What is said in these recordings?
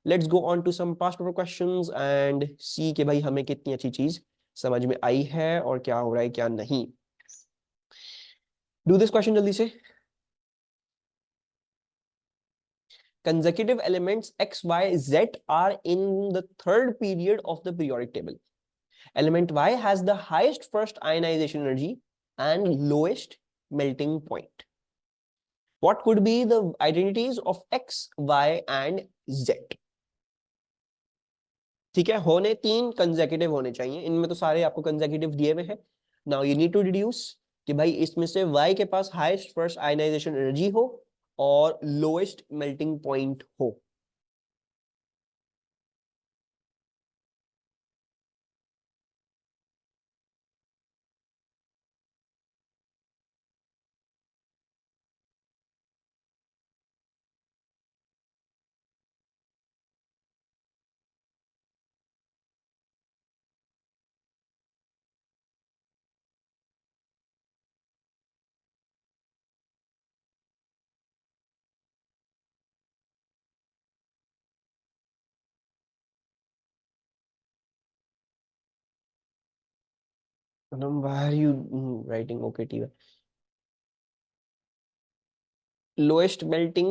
Let's go on to some past paper questions and see कि भाई हमें कितनी अच्छी चीज समझ में आई है और क्या हो रहा है क्या नहीं। डू दिस क्वेश्चन जल्दी से। Consecutive elements x, y, z are in the third period of the periodic table. Element y has the highest first ionization energy and lowest melting point. What could be the identities of x, y and z? ठीक है, होने तीन consecutive होने चाहिए, इनमें तो सारे आपको कंसेक्यूटिव दिए हुए हैं। Now you need to deduce कि भाई इसमें से y के पास हाईएस्ट फर्स्ट आयनाइजेशन एनर्जी हो और लोएस्ट मेल्टिंग पॉइंट हो। Why are you writing okay T? Lowest melting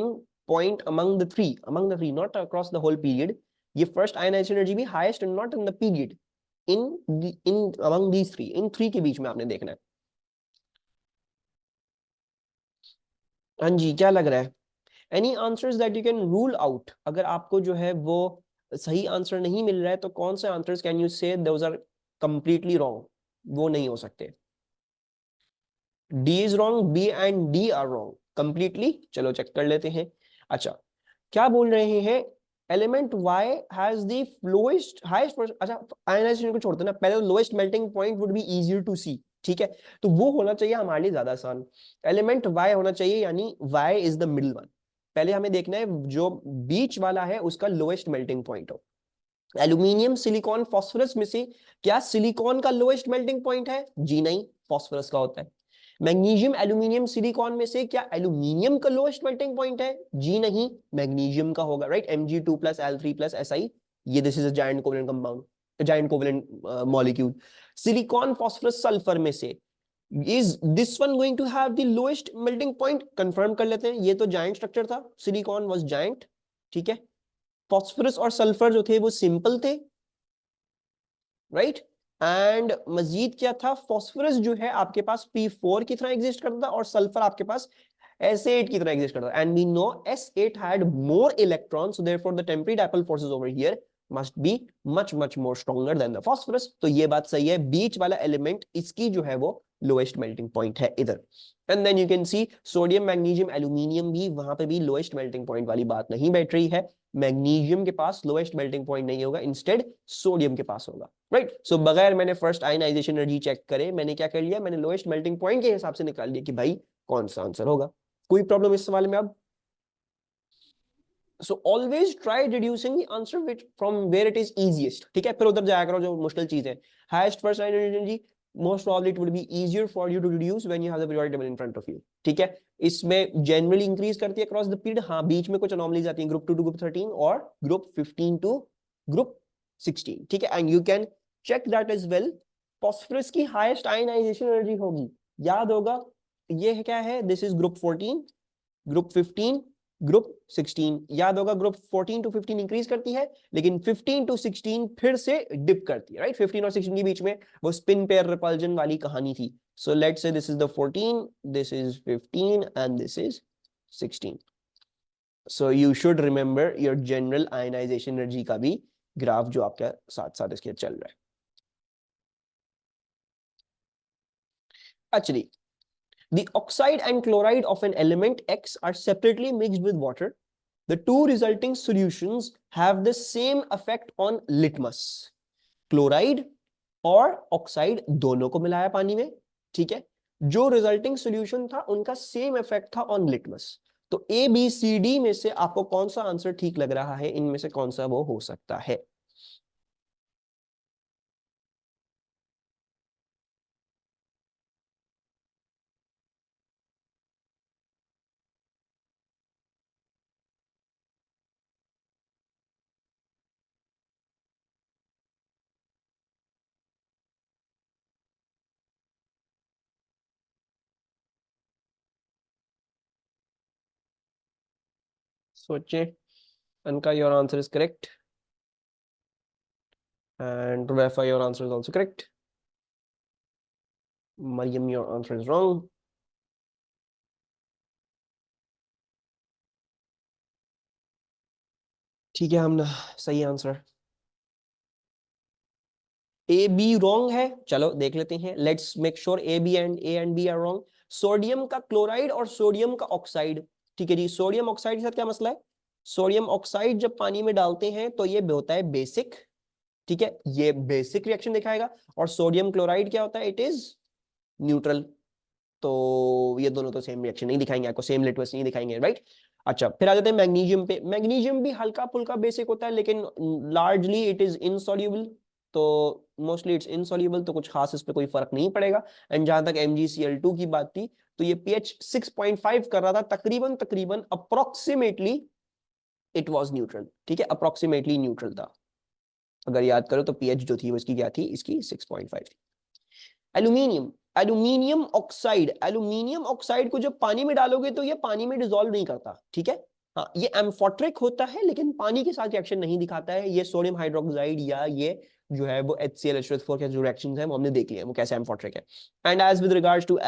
point among the three, not across the whole period. ये first ionization energy भी highest and not in the period. In among these three, in three के बीच में आपने देखना है। हाँ जी, क्या लग रहा है? Any answers that you can rule out? अगर आपको जो है वो सही आंसर नहीं मिल रहा है तो कौन से आंसर्स कैन यू से those are completely wrong? वो नहीं हो सकते। D is wrong, B and D are wrong completely। चलो चेक कर लेते हैं। अच्छा, क्या बोल रहे हैं? Element Y has the lowest highest. अच्छा, आयनाइजेशन को छोड़ते ना, पहले lowest melting point would be easier to see. ठीक है, तो वो होना चाहिए हमारे लिए ज्यादा आसान। एलिमेंट Y होना चाहिए, यानी Y is the middle one. पहले हमें देखना है जो बीच वाला है उसका लोएस्ट मेल्टिंग पॉइंट हो। एल्यूमिनियम, सिलिकॉन, फॉस्फोरस में से क्या सिलिकॉन का लोएस्ट मेल्टिंग पॉइंट है? जी नहीं, फॉस्फोरस का होता है। मैग्नीशियम, एल्यूमिनियम, सिलिकॉन में से क्या एल्यूमिनियम का लोएस्ट मेल्टिंग पॉइंट है? जी नहीं, मैग्नीशियम का होगा, राइट। Mg2+Al3+Si, ये this is a giant covalent compound, giant covalent molecule. Silicon, phosphorus, sulphur में से is this one going to have the lowest melting point? Confirm कर लेते हैं, ये तो जायंट स्ट्रक्चर था, सिलिकॉन वाज जायंट। ठीक है, फॉस्फोरस और सल्फर जो थे वो सिंपल थे, राइट। एंड मजीद क्या था, फॉस्फोरस जो है आपके पास P4 की तरह एग्जिस्ट करता था और सल्फर आपके पास S8 की तरह एग्जिस्ट करता था। And we know S8 had more electrons, so therefore the temporary dipole forces over here must be much much more stronger than the phosphorus. तो ये बात सही है, बीच वाला एलिमेंट इसकी जो है वो लोएस्ट मेल्टिंग पॉइंट है इधर। And then you can see sodium, magnesium, aluminium भी, वहां पे भी लोएस्ट मेल्टिंग पॉइंट वाली बात नहीं बैठ रही है। मैग्नीशियम के पास लोएस्ट मेल्टिंग पॉइंट नहीं होगा, इंस्टेड सोडियम के पास होगा, राइट। सो बगैर मैंने फर्स्ट आयनाइजेशन एनर्जी चेक करे मैंने क्या कर लिया, मैंने लोएस्ट मेल्टिंग पॉइंट के हिसाब से निकाल लिया कि भाई कौन सा आंसर होगा। कोई प्रॉब्लम इस सवाल में अब? So always try deducing the answer which from where it is easiest. ठीक है, फिर उधर जाया करो जो मुश्किल चीज है। Highest first energy, most probably it would be easier for you to deduce when you have the periodic table in front of you. ठीक है, इसमें जनरली इंक्रीज करती है अक्रॉस द पीरियड। हाँ, बीच में कुछ अनोमलीज आती हैं, ग्रुप 2 टू ग्रुप 13 और ग्रुप 15 टू ग्रुप 16। ठीक है, and you can check that as well. Phosphorus की हाईएस्ट आयनाइजेशन एनर्जी होगी, याद होगा, ये क्या है, this is group 14, group 15, group 16। याद होगा, ग्रुप 14 टू 15 इंक्रीज करती है, लेकिन 15 टू 16 फिर से डिप करती है, राइट। 15 और 16 के बीच में वो स्पिन पेयर रिपल्जन वाली कहानी थी। So let's say this is the 14, this is 15 and this is 16। So you should remember your general ionisation energy का भी ग्राफ जो आपके साथ साथ इसके चल रहा है। Actually, the oxide and chloride of an element X are separately mixed with water. The two resulting solutions have the same effect on litmus. Chloride और ऑक्साइड दोनों को मिलाया पानी में, ठीक है, जो रिजल्टिंग सॉल्यूशन था उनका सेम इफेक्ट था ऑन लिटमस। तो ए बी सी डी में से आपको कौन सा आंसर ठीक लग रहा है, इनमें से कौन सा वो हो सकता है? सोचें। Anka, your answer is correct and Rubefa, your answer is also correct. Mariam, your answer is wrong. ठीक है हमने सही आंसर। ए बी रॉन्ग है, चलो देख लेते हैं। Let's make sure A and B are wrong. Sodium का क्लोराइड और सोडियम का ऑक्साइड, ठीक है जी। सोडियम ऑक्साइड के साथ क्या मसला है? सोडियम ऑक्साइड जब पानी में डालते हैं तो ये होता है बेसिक, ठीक है, ये बेसिक रिएक्शन दिखाएगा। और सोडियम क्लोराइड क्या होता है? It is neutral. तो ये दोनों तो सेम रिएक्शन नहीं दिखाएंगे आपको, सेम लिटमस नहीं दिखाएंगे, राइट। अच्छा, फिर आ जाते हैं मैग्नीशियम पे। मैग्नीशियम भी हल्का फुल्का बेसिक होता है, लेकिन लार्जली इट इज इनसॉल्युबल। तो मोस्टली इट्स इनसॉल्युबल, तो कुछ खास इस पे कोई फर्क नहीं पड़ेगा। एंड जहां तक MgCl2 की बात थी, तो ये pH 6.5 कर रहा था, तकरीबन तकरीबन अप्रोक्सीमेटली इट वाज न्यूट्रल, ठीक है, अप्रोक्सीमेटली न्यूट्रल था। अगर याद करो तो pH जो थी वो इसकी क्या थी? इसकी 6.5 थी। एल्यूमिनियम, एल्यूमिनियम ऑक्साइड को जब पानी में डालोगे तो ये पानी में डिसॉल्व नहीं करता, ठीक है। हाँ, ये एम्फोट्रिक होता है, लेकिन पानी के साथ रिएक्शन नहीं दिखाता है। ये सोडियम हाइड्रोक्साइड या ये जो है वो HCl के जो रिएक्शंस हैं वो हमने देख लिए वो कैसे एम्फोट्रिक है। And as with regards to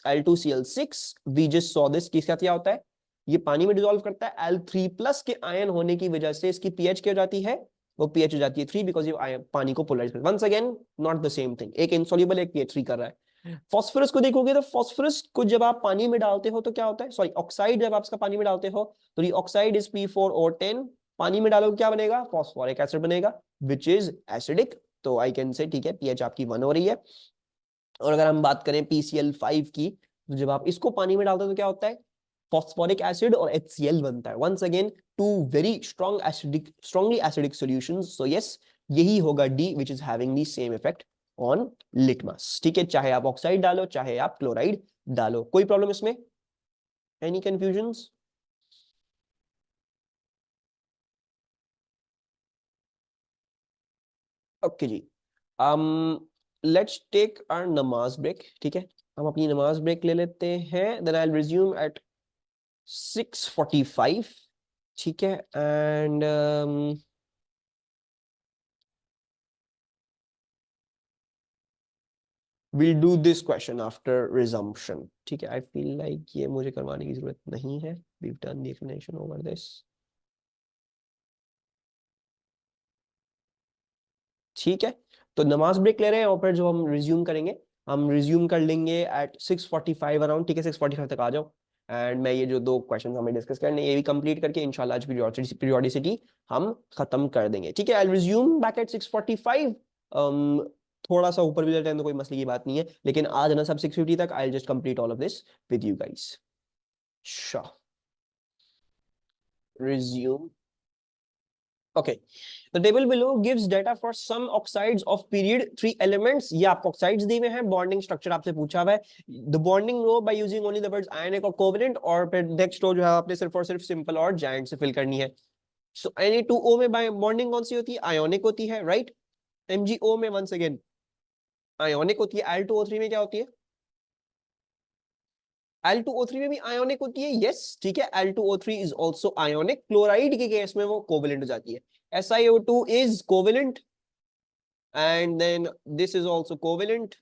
Al2Cl6 we just saw this, किसका क्या होता है? ये पानी में डिसॉल्व करता है। Al3+ के आयन होने की वजह से इसकी pH क्या हो जाती है? वो pH हो जाती है 3, बिकॉज ये पानी को पोलराइज कर, once again not the same thing, एक इनसॉल्युबल एक pH 3 कर रहा है। फास्फोरस को देखोगे तो फास्फोरस को जब आप पानी में डालते हो तो क्या होता है? सॉरी, ऑक्साइड जब आप इसका पानी में डालते हो तो ये ऑक्साइड इज P4O10, पानी में डालोगे क्या बनेगा? फॉस्फोरिक एसिड बनेगा, विच इज एसिडिक। तो आई कैन से, ठीक है, pH आपकी 1 हो रही है। और अगर हम बात करें PCl5 की, तो जब आप इसको पानी में डालते हो तो क्या होता है? फॉस्फोरिक एसिड और HCl बनता है। Once again to very strongly acidic solutions. So yes, यही होगा D, which is having the same effect on litmus, ठीक है। चाहे आप ऑक्साइड डालो, चाहे आप क्लोराइड डालो, कोई प्रॉब्लम इसमें? Any confusions? ओके जी। um let's take our namaz break, ठीक है। हम अपनी नमाज ब्रेक ले लेते हैं, then I will resume at 6:45, ठीक है। And we'll do this question after resumption, ठीक है। I feel like ये मुझे करवाने की जरूरत नहीं है, we've done the explanation over this, ठीक है। तो नमाज ब्रेक ले रहे हैं और फिर जो हम रिज्यूम करेंगे, हम रिज्यूम कर लेंगे एट 6:45 अराउंड, ठीक है। 6:45 तक आ जाओ। एंड मैं ये जो 2 क्वेश्चन हमें डिस्कस करने, ये भी कंप्लीट करके इंशाल्लाह आज पीरियोडिसिटी हम खत्म कर देंगे, ठीक है। I resume back at 6:45। थोड़ा सा ऊपर भी जाते हैं तो कोई मसले की बात नहीं है, लेकिन आज ना सब 6:50 तक I just complete all of this with you guys. Sure. Resume. Okay. The table below gives data for some oxides of period 3 elements. ये आपको oxides दिए हुए हैं, bonding structure आपसे पूछा हुआ है। The bonding row by using only the words ionic or covalent, और फिर next row जो है आपने सिर्फ और सिर्फ simple और giant से fill करनी है। So Na2O में bonding कौन सी होती है? Ionic होती है, right? MgO में once again ionic होती है। Al2O3 में क्या होती है? Al2O3 में भी ionic होती है, yes, ठीक है। Al2O3 is also ionic। Chloride के केस में वो कोवेलेंट हो जाती है। SiO2 is covalent and then this is also covalent,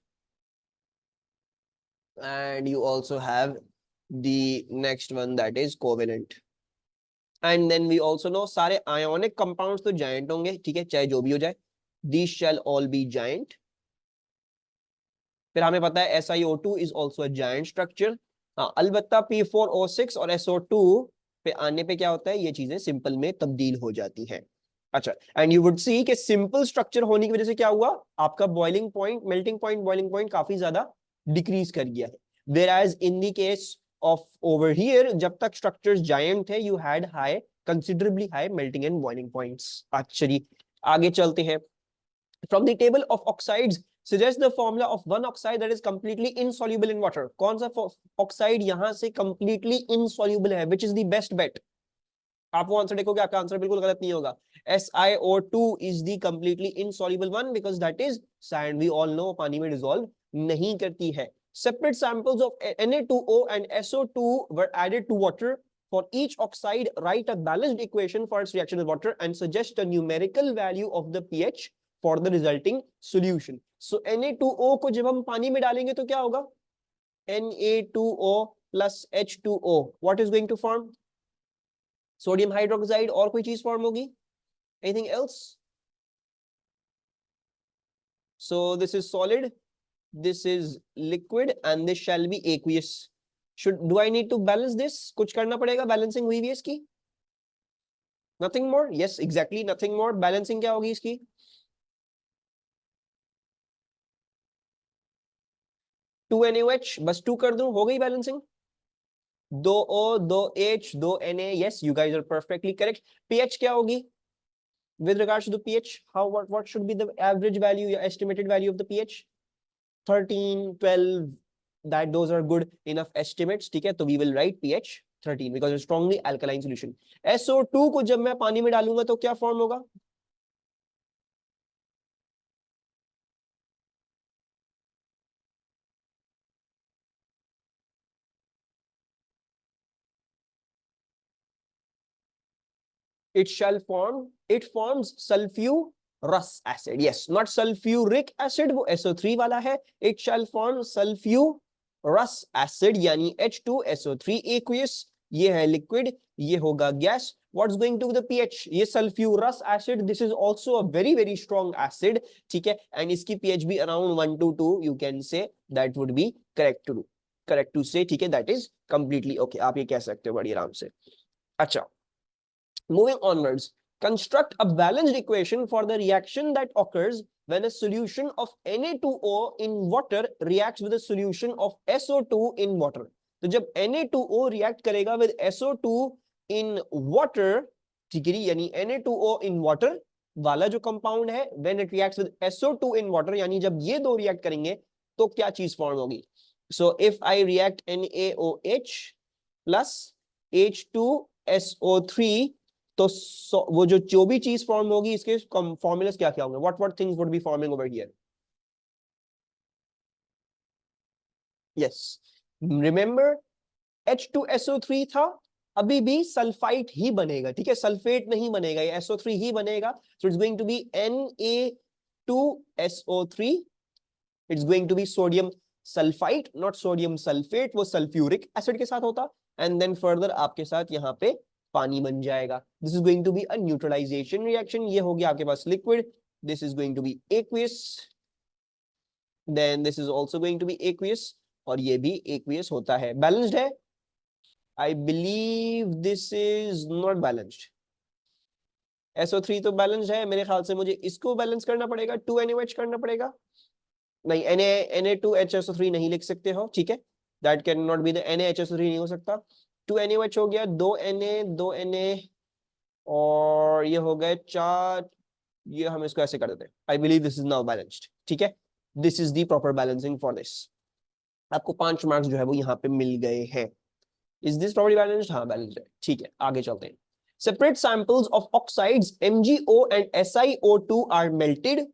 and you also have the next one that is covalent, and then we also know सारे ionic compounds तो giant होंगे, ठीक है, चाहे जो भी हो जाए, these shall all be giant। फिर हमें पता है SiO2 is also a giant structure। हाँ, अलबत्ता P4O6 और SO2 पे आने पे क्या होता है? ये चीजें सिंपल में तब्दील हो जाती हैं। अच्छा, एंड यू वुड सी कि सिंपल स्ट्रक्चर होने की वजह से क्या हुआ? आपका boiling point, melting point, boiling point काफी ज्यादा डिक्रीज कर गया है। Where in the case of over here, जब तक स्ट्रक्चर्स जायंट थे, you had high, considerably high melting and boiling points. अच्छा जी, आगे चलते हैं। From the table of oxides, suggest the formula of one oxide that is completely insoluble in water। कौन सा ऑक्साइड यहां से completely insoluble है? Which is the best bet? आप वो आंसर देखोगे, आपका आंसर बिल्कुल गलत नहीं होगा। SiO2 is the completely insoluble one because that is sand। We all know पानी में dissolve नहीं करती है। Separate samples of Na2O and SO2 were added to water For each oxide, write a balanced equation for its reaction with water and suggest a numerical value of the pH for the resulting solution. So Na2O को जब हम पानी में डालेंगे तो क्या होगा? Na2O plus H2O. What is going to form? Sodium hydroxide. और कोई चीज फॉर्म होगी? Anything else? So this is solid, this is liquid, and this shall be aqueous. Do I need to balance this? कुछ करना पड़ेगा? Balancing हुई भी है इसकी? Nothing more? Yes, exactly, nothing more. Balancing क्या होगी इसकी? 2NaOH, बस 2 कर दूं, हो गई balancing. 2O, 2H, 2Na. Yes, you guys are perfectly correct. pH क्या होगी? With regards to the pH, what should be the average value, your estimated value of the pH? 13, 12, that those are good enough estimates. ठीक है, तो we will write pH 13 because it's strongly alkaline solution. SO2 को जब मैं पानी में डालूंगा तो क्या फॉर्म होगा? It forms sulfurous acid. Yes, not sulfuric acid, वो SO3 वाला है. It shall form sulfurous acid यानी H2SO3 aqueous. ये है liquid, ये होगा gas. What's going to be the pH? ये sulfurous acid, this is also a very very strong acid. ठीक है, and इसकी pH भी around 1 to 2, you can say that would be correct to say. ठीक है, that is completely okay. आप ये कह सकते हो बड़ी आराम से. अच्छा, moving onwards, construct a balanced equation for the reaction that occurs when a solution of Na2O in water reacts with a solution of SO2 in water. तो जब Na2O react करेगा with SO2 in water, ठीक है, यानी Na2O in water वाला जो compound है, when it reacts with SO2 in water, यानी जब ये दो रिएक्ट करेंगे तो क्या चीज फॉर्म होगी? So if I react NaOH plus H2SO3, तो वो जो भी चीज फॉर्म होगी इसके फॉर्मूलास क्या क्या होंगे? what things would be forming over here? Yes, remember H2SO3 था, अभी भी सल्फाइट ही बनेगा. ठीक है, सल्फेट नहीं बनेगा, ये SO3 ही बनेगा. So it's going to be Na2SO3. It's going to be sodium sulfite, not sodium sulfate. वो सल्फ्यूरिक एसिड के साथ होता, and then further आपके साथ यहाँ पे पानी बन जाएगा. This is going to be a neutralization reaction. ये हो गया आपके पास liquid. This is going to be aqueous. Then this is also going to be aqueous. और ये भी aqueous होता है. Balanced है? I believe this is not balanced. SO3 तो balanced है, मेरे ख्याल से मुझे इसको बैलेंस करना पड़ेगा, 2NaOH करना पड़ेगा. नहीं, Na2HSO3 नहीं लिख सकते हो. ठीक है, that cannot be the NaHSO3 नहीं हो सकता. 2NaOH हो गया, 2Na और ये हो गए 4. ये हम इसको ऐसे कर देते हैं. I believe this is now balanced. ठीक है, this is the proper balancing for this. आपको 5 मार्क्स जो है वो यहाँ पे मिल गए हैं. Is this properly balanced? हाँ, balanced है. ठीक है, आगे चलते हैं. Separate samples of oxides MgO and SiO2 are melted.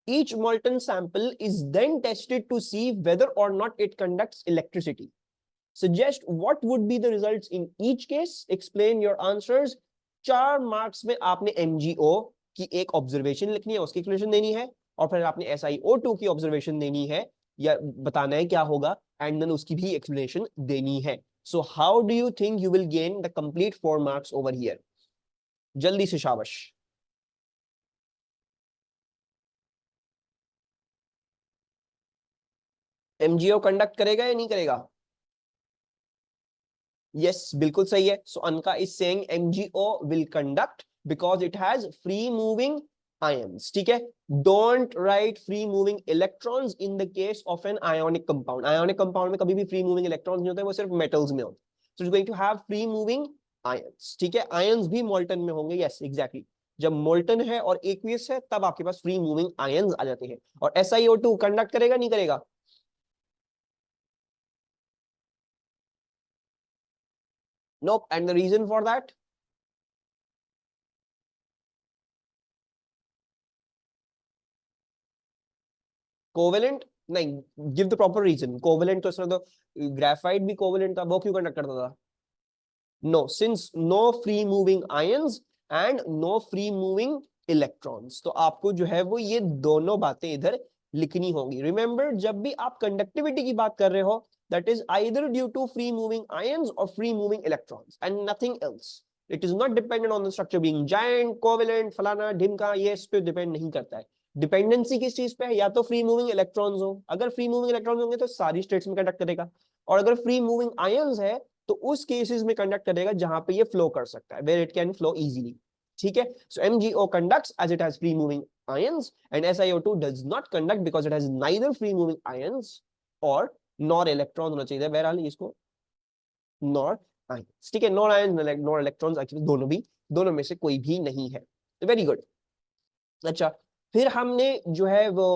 Each molten sample is then tested to see whether or not it conducts electricity. Suggest what would be the results in each case. Explain your answers. 4 marks में आपने MgO की एक observation लिखनी है, उसकी explanation देनी है, और फिर आपने SiO2 की ऑब्जर्वेशन देनी है या बताना है क्या होगा, एंड देन उसकी भी एक्सप्लेनेशन देनी है. So how do you think you will gain the complete 4 marks over here? जल्दी से शाबाश. MgO कंडक्ट करेगा या नहीं करेगा? Yes, बिल्कुल सही है. So Anka is saying MgO will conduct because it has free moving ions. ठीक है, don't write free moving electrons in the case of an ionic compound. Ionic compound में कभी भी free moving electrons नहीं होते, वो सिर्फ metals में होते. So it's going to have free moving ions. ठीक है, ions भी molten में होंगे. Yes, exactly. जब molten है और aqueous है तब आपके पास free moving ions आ जाते हैं. और SiO2 conduct करेगा नहीं करेगा? Nope. And the reason for that? Covalent नहीं. Give the proper reason. Covalent तो इसमें तो ग्रेफाइट भी कोवेलेंट था, वो क्यों कंडक्ट करता था? No, since no free moving ions and no free moving electrons, तो आपको जो है वो ये दोनों बातें इधर लिखनी होगी। रिमेंबर, जब भी आप कंडक्टिविटी की बात कर रहे हो, that is either due to free moving ions or free moving electrons and nothing else. It is not dependent on the structure being giant, covalent, फलाना ढिमका, ये इस पे डिपेंड नहीं करता है। डिपेंडेंसी किस चीज पे है? या तो फ्री मूविंग इलेक्ट्रॉन्स हो, अगर फ्री मूविंग इलेक्ट्रॉन्स होंगे तो सारी स्टेट्स में कंडक्ट करेगा, और अगर फ्री मूविंग आयंस है तो उस केसेस में कंडक्ट करेगा जहां पे ये फ्लो कर सकता है, where it can flow easily। ठीक है, so MgO conducts as it has free moving ions and SiO2 does not conduct because it has neither free moving ions or nor electron होना चाहिए, बहरहाल इसको नॉर आयंस। ठीक है, nor ions nor electrons, actually दोनों भी, दोनों में से कोई भी नहीं है। Very good. अच्छा, फिर हमने जो है वो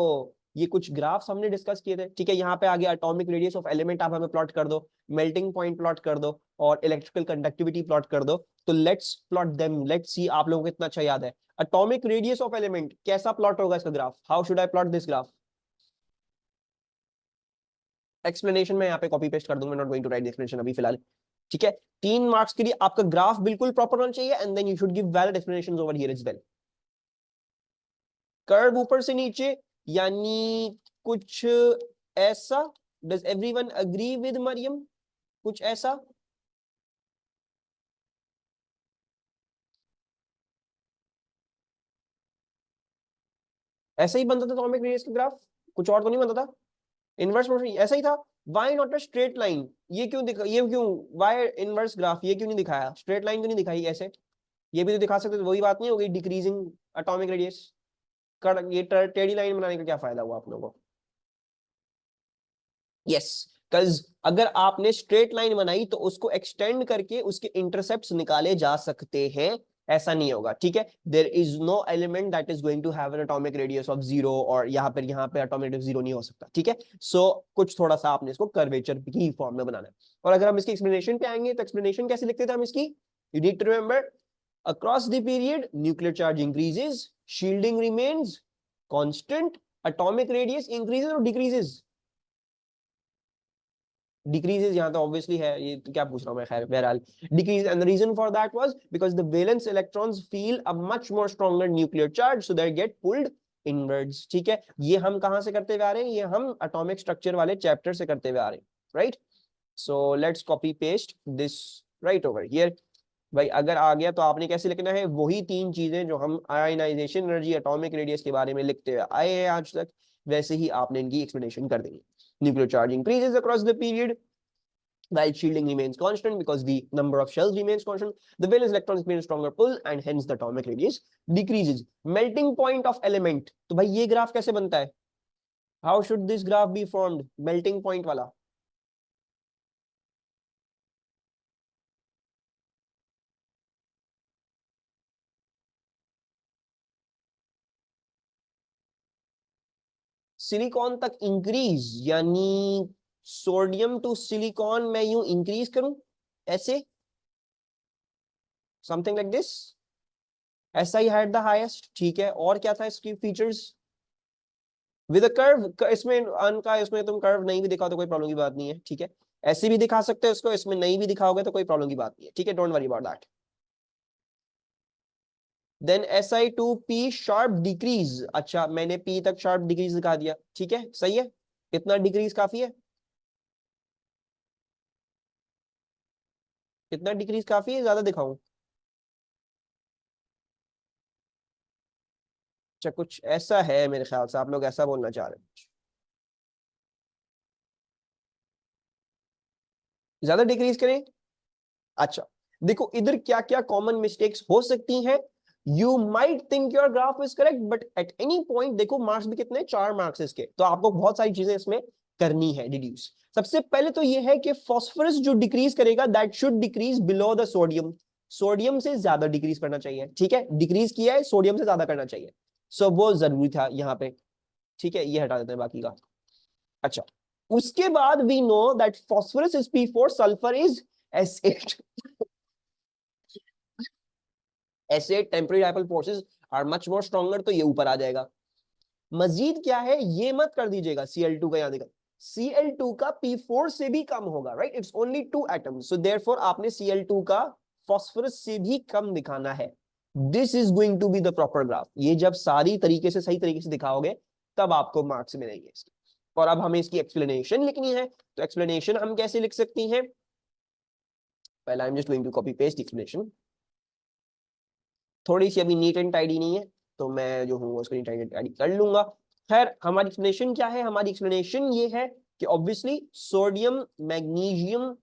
ये कुछ ग्राफ्स हमने डिस्कस किए थे। ठीक है, यहाँ पे आगे एटॉमिक रेडियस ऑफ एलिमेंट आप हमें प्लॉट कर दो, मेल्टिंग पॉइंट प्लॉट कर दो, और इलेक्ट्रिकल कंडक्टिविटी प्लॉट कर दो। तो let's plot them, let's see आप लोगों को इतना अच्छा याद है। एटॉमिक रेडियस ऑफ एलिमेंट कैसा प्लॉट होगा इसका graph? How should I plot this graph? Explanation में यहाँ पे कॉपी पेस्ट कर दूंगा, not going to write the explanation अभी फिलहाल। ठीक है, 3 मार्क्स के लिए आपका ग्राफ बिल्कुल प्रॉपर होना चाहिए, and then you should give valid explanations over here as well. Curve ऊपर से नीचे, यानी कुछ ऐसा। Does everyone agree with Maryam? कुछ ऐसा? ऐसा ही बनता था एटॉमिक रेडियस का ग्राफ? कुछ और तो नहीं बनता था? इनवर्स मोशन ऐसा ही था। Why not a straight line? ये क्यों ये क्यों, व्हाई इनवर्स ग्राफ ये क्यों नहीं दिखाया? स्ट्रेट लाइन क्यों नहीं दिखाई ऐसे? ये भी तो दिखा सकते थे, वही बात नहीं हो गई डिक्रीजिंग एटॉमिक रेडियस। ये टेढ़ी लाइन बनाने का क्या फायदा हुआ आप लोगों को? यस, cause अगर आपने स्ट्रेट लाइन बनाई तो उसको एक्सटेंड करके उसके इंटरसेप्ट्स निकाले जा सकते हैं, ऐसा नहीं होगा। ठीक है, there is no element that is going to have an atomic radius of 0, और यहाँ पे एटॉमिक रेडियस 0 नहीं हो सकता। ठीक है, सो कुछ थोड़ा सा आपने इसको कर्वेचर की फॉर्म में बनाना है। और अगर हम इसकी एक्सप्लेनेशन पे आएंगे तो एक्सप्लेनेशन कैसे लिखते थे हम इसकी? You need to remember, across the period nuclear charge increases, shielding remains constant, atomic radius increases or decreases? Decreases यहाँ तो obviously है, ये तो क्या पूछ रहा हूँ मैं, खैर बहरहाल decrease, and the reason for that was because the valence electrons feel a much more stronger nuclear charge, so they get pulled inwards। ठीक है, ये हम कहाँ से करते हुए आ रहे हैं? ये हम atomic structure वाले चैप्टर से करते हुए आ रहे हैं, right? So let's copy paste this right over here। भाई अगर आ गया तो आपने कैसे लिखना है? वही 3 चीजें जो हम आयनाइजेशन एनर्जी, एटॉमिक रेडियस के बारे में लिखते हुए आए हैं आज तक, वैसे ही आपने इनकी एक्सप्लेनेशन कर देनी। Nuclear charge increases across the period while shielding remains constant because the number of shells remains constant. The valence electrons experience stronger pull and hence the atomic radius decreases. Melting point of element, तो भाई ये graph कैसे बनता है? How should this graph be formed? Melting point वाला silicon तक increase, यानी sodium two silicon मैं यूं इंक्रीज करूं ऐसे, समथिंग लाइक दिस। ऐसा ही हैड द हाईएस्ट। ठीक है, और क्या था इसकी फीचर्स? विद अ कर्व, इसमें अनका इसमें तुम कर्व नहीं भी दिखाओ तो कोई प्रॉब्लम की बात नहीं है। ठीक है, ऐसे भी दिखा सकते हो इसको, इसमें नहीं भी दिखाओगे तो कोई प्रॉब्लम की बात नहीं है। ठीक है, don't worry about that. Then Si2p sharp decrease. अच्छा, मैंने p तक शार्प डिक्रीज दिखा दिया। ठीक है, सही है, इतना डिक्रीज काफी है, इतना डिक्रीज काफी है, ज्यादा दिखाऊं? अच्छा, कुछ ऐसा है मेरे ख्याल से, आप लोग ऐसा बोलना चाह रहे हैं, ज्यादा डिक्रीज करें? अच्छा, देखो इधर क्या क्या कॉमन मिस्टेक्स हो सकती हैं। You might think your graph is correct, but at any point देखो मार्क्स भी कितने, 4 मार्क्स इसके, तो आपको बहुत सारी चीजें इसमें करनी है डिड्यूस। सबसे पहले तो ये है कि फास्फोरस जो डिक्रीज करेगा that should decrease below the sodium, sodium से ज्यादा डिक्रीज करना चाहिए। ठीक है, डिक्रीज किया है, सोडियम से ज्यादा करना चाहिए, सो वो जरूरी था यहाँ पे। ठीक है, ये हटा देते हैं बाकी का। अच्छा, उसके बाद we know that phosphorus is P4, sulphur is S8। S8 temporary dipole forces are much more stronger, तो ये ऊपर आ जाएगा। मजीद क्या है, ये मत कर दीजिएगा Cl2 का, यहां देखा Cl2 का P4 से भी कम होगा, right? It's only 2 atoms, so therefore आपने Cl2 का फॉस्फोरस से भी कम दिखाना है, this is going to be the proper graph. ये जब सारी तरीके से सही तरीके से दिखाओगे तब आपको मार्क्स मिलेंगे इसके। और अब हमें इसकी एक्सप्लेनेशन लिखनी है, तो एक्सप्लेनेशन हम कैसे लिख सकती हैं? पहले I am just going to copy paste explanation. थोड़ी सी अभी नीट एंड टाइडी नहीं है, तो मैं जो हूँ उसको नीट एंड टाइडी कर लूंगा। खैर, हमारी एक्सप्लेनेशन क्या है? हमारी एक्सप्लेनेशन ये है कि ऑब्वियसली सोडियम, मैग्नीशियम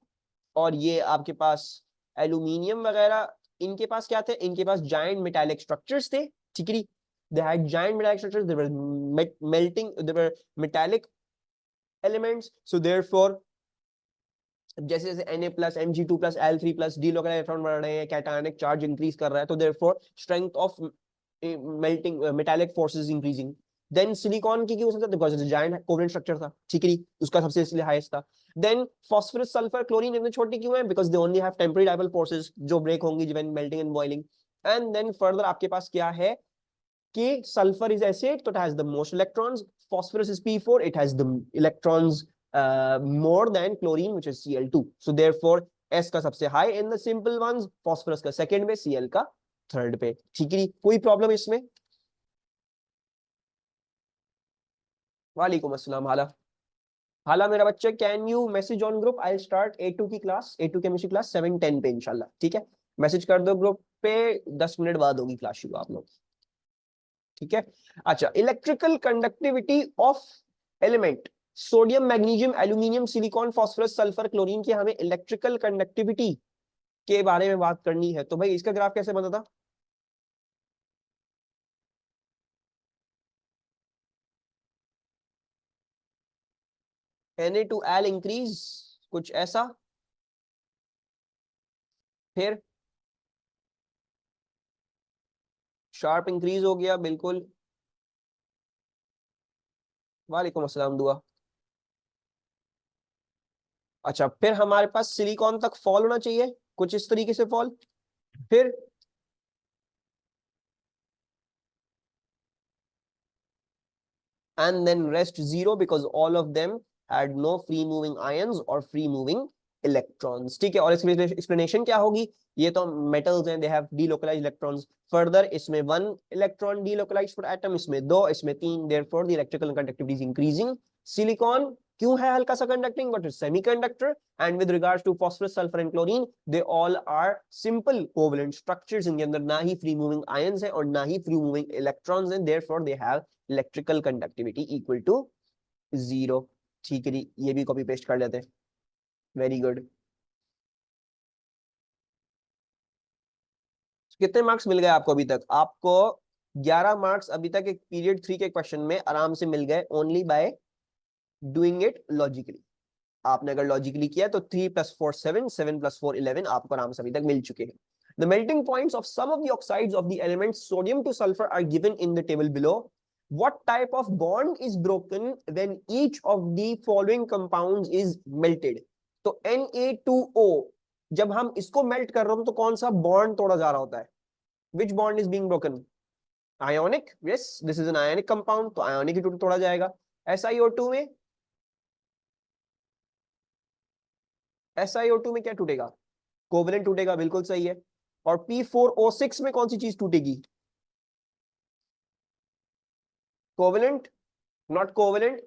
और ये आपके पास एल्यूमिनियम वगैरह, इनके पास क्या थे? इनके पास जायंट मेटालिक स्ट्रक्चर्स थे, ठीक है? They had giant metallic structures, they were melting, they were metallic elements, so therefore जैसे जैसे Na+, Mg2+, Al3+, delocalised electron बढ़ रहे हैं, कैटायनिक चार्ज इंक्रीज कर रहा है, तो therefore strength of melting metallic forces increasing. Then silicon की क्यों सबसे, because it's a giant covalent structure था, ठीक है, उसका सबसे इसलिए हाईएस्ट था। देन फास्फोरस, सल्फर, क्लोरीन इतने छोटे क्यों हैं? Because they only have temporary dipole forces जो ब्रेक होंगी when melting and boiling. And then further आपके पास क्या है कि sulfur is acid, so it has the most electrons. Phosphorus is P4, it has the electrons more than chlorine, which is Cl2. So therefore S का सबसे high in the simple ones, phosphorus का second पे, Cl का third पे, ठीक है? कोई problem इसमें? वालेकुम अस्सलाम। हाला हाला मेरा बच्चा, can you message on group? I start A2 की क्लास, A2 केमिस्ट्री क्लास 7:10 पे इंशाल्लाह, ठीक है? मैसेज कर दो ग्रुप पे, 10 मिनट बाद होगी क्लास शुरू आप लोग, ठीक है? अच्छा, electrical conductivity of element sodium, magnesium, aluminium, silicon, phosphorus, sulphur, chlorine की हमें इलेक्ट्रिकल कंडक्टिविटी के बारे में बात करनी है। तो भाई इसका ग्राफ कैसे बनता था? Na to Al इंक्रीज, कुछ ऐसा, फिर शार्प इंक्रीज हो गया, बिल्कुल। वालेकुम अस्सलाम दुआ। अच्छा, फिर हमारे पास सिलिकॉन तक फॉल होना चाहिए, कुछ इस तरीके से फॉल, फिर and then rest zero because all of them had no free moving ions or free moving electrons, ठीक है? और इसमें एक्सप्लेनेशन क्या होगी? ये तो मेटल्स हैं, they have delocalised electrons. Further इसमें 1 इलेक्ट्रॉन डीलोकलाइज्ड पर एटम, इसमें 2, इसमें 3, therefore the electrical conductivity is increasing. Silicon क्यों है हल्का सा conducting? But semiconductor. And with regards to phosphorus, sulphur and chlorine, they all are simple covalent structures, इनके अंदर ना ही फ्री मूविंग आयंस हैं और ना ही फ्री मूविंग इलेक्ट्रॉन्स हैं, therefore they have electrical conductivity equal to 0, ठीक है? ये भी कॉपी पेस्ट कर लेते हैं, वेरी गुड। कितने मार्क्स मिल गए आपको अभी तक? आपको 11 मार्क्स अभी तक एक पीरियड 3 के क्वेश्चन में आराम से मिल गए, only by doing it logically. आपने अगर लॉजिकली किया तो 3 + 4 7, 7 + 4 11 आपको आराम से अभी तक मिल चुके हैं। The melting points of some of the oxides of the elements sodium to sulfur are given in the table below. What type of bond is broken when each of the following compounds is melted? तो Na2O जब हम इसको melt कर रहे हो तो कौन सा बॉन्ड तोड़ा जा रहा होता है? Which bond is being broken? Ionic, yes, this is an ionic compound, तो ionic ही तोड़ा जाएगा। SiO2 में, SiO2 में क्या टूटेगा? कोवेलेंट टूटेगा, बिल्कुल सही है। और P4O6 में कौन सी चीज टूटेगी? Covalent, not covalent.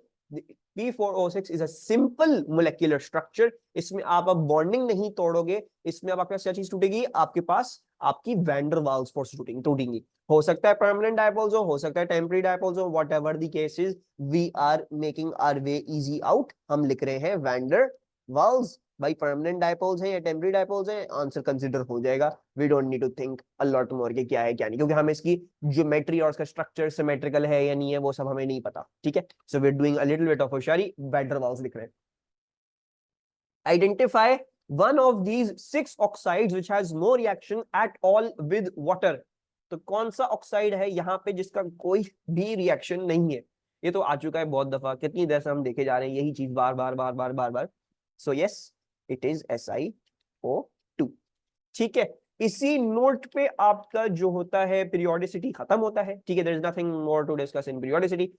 P4O6 is a simple molecular structure, इसमें आप अब बॉन्डिंग नहीं तोड़ोगे, इसमें अब आपके पास क्या चीज टूटेगी? आपके पास आपकी वैन डर वाल्स फोर्स टूटेंगी। हो सकता है परमानेंट डायपोल्स हो सकता है टेम्परेरी डायपोल्स हो, whatever the cases, we are making our way easy out. हम लिख रहे हैं वैन डर वाल्स। भाई परमानेंट डायपोल्स हैं या टेम्परेरी डायपोल्स हैं, आंसर कंसीडर हो जाएगा। We don't need to think a lot more कि क्या है क्या नहीं, क्योंकि हमें इसकी ज्योमेट्री और उसका स्ट्रक्चर सिमेट्रिकल है या नहीं है वो सब हमें नहीं पता, ठीक है? So we are doing a little bit of होशियारी, वैन डर वाल्स लिख रहे हैं। Identify one of these 6 oxides which has no reaction at all with water. तो कौन सा ऑक्साइड है यहाँ पे जिसका कोई भी रिएक्शन नहीं है? ये तो आ चुका है बहुत दफा, कितनी देर से हम देखे जा रहे हैं यही चीज बार बार बार बार बार बार। So yes, it is SiO2, ठीक है? इसी नोट पे आपका जो होता है पीरियोडिसिटी खत्म होता है, ठीक है? There is nothing more to discuss in periodicity.